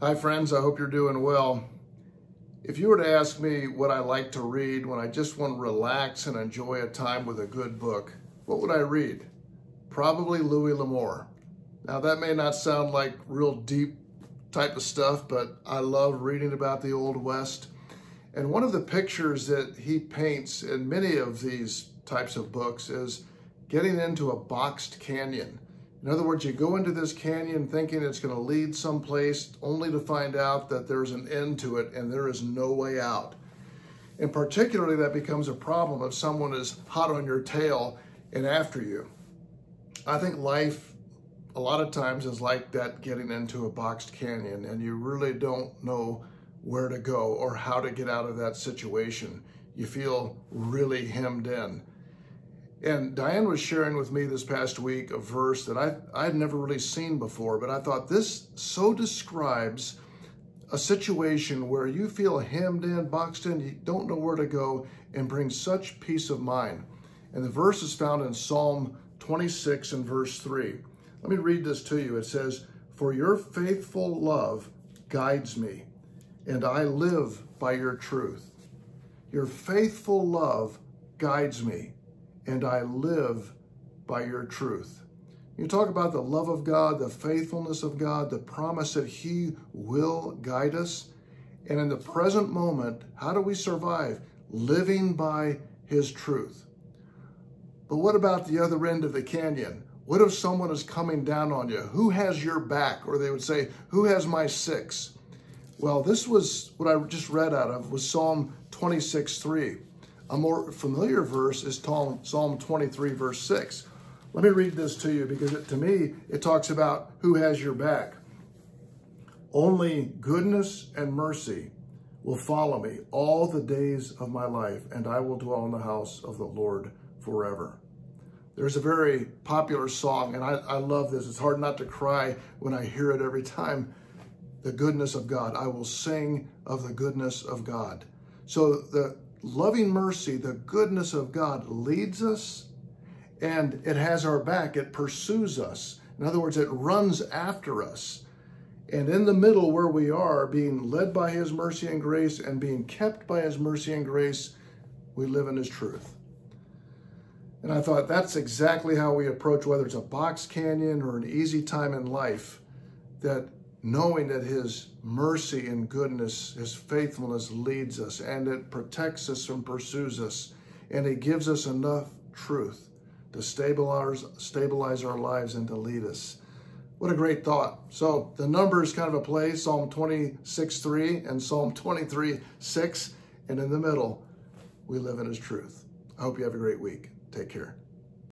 Hi friends, I hope you're doing well. If you were to ask me what I like to read when I just want to relax and enjoy a time with a good book, what would I read? Probably Louis L'Amour. Now that may not sound like real deep type of stuff, but I love reading about the Old West. And one of the pictures that he paints in many of these types of books is getting into a boxed canyon. In other words, you go into this canyon thinking it's going to lead someplace only to find out that there's an end to it and there is no way out. And particularly that becomes a problem if someone is hot on your tail and after you. I think life a lot of times is like that, getting into a boxed canyon, and you really don't know where to go or how to get out of that situation. You feel really hemmed in. And Diane was sharing with me this past week a verse that I'd never really seen before, but I thought this so describes a situation where you feel hemmed in, boxed in, you don't know where to go, and brings such peace of mind. And the verse is found in Psalm 26 and verse 3. Let me read this to you. It says, "For your faithful love guides me, and I live by your truth." Your faithful love guides me, and I live by your truth. You talk about the love of God, the faithfulness of God, the promise that he will guide us. And in the present moment, how do we survive? Living by his truth. But what about the other end of the canyon? What if someone is coming down on you? Who has your back? Or they would say, who has my six? Well, this was what I just read out of, was Psalm 26:3. A more familiar verse is Psalm 23, verse 6. Let me read this to you because to me, it talks about who has your back. "Only goodness and mercy will follow me all the days of my life, and I will dwell in the house of the Lord forever." There's a very popular song, and I love this. It's hard not to cry when I hear it every time. The goodness of God. I will sing of the goodness of God. So the loving mercy, the goodness of God leads us, and it has our back. It pursues us. In other words, it runs after us. And in the middle where we are, being led by his mercy and grace and being kept by his mercy and grace, we live in his truth. And I thought that's exactly how we approach, whether it's a box canyon or an easy time in life, that knowing that his mercy and goodness, his faithfulness leads us, and it protects us and pursues us, and it gives us enough truth to stabilize our lives and to lead us. What a great thought. So the number is kind of a play, Psalm 26:3 and Psalm 23:6, and in the middle, we live in his truth. I hope you have a great week. Take care.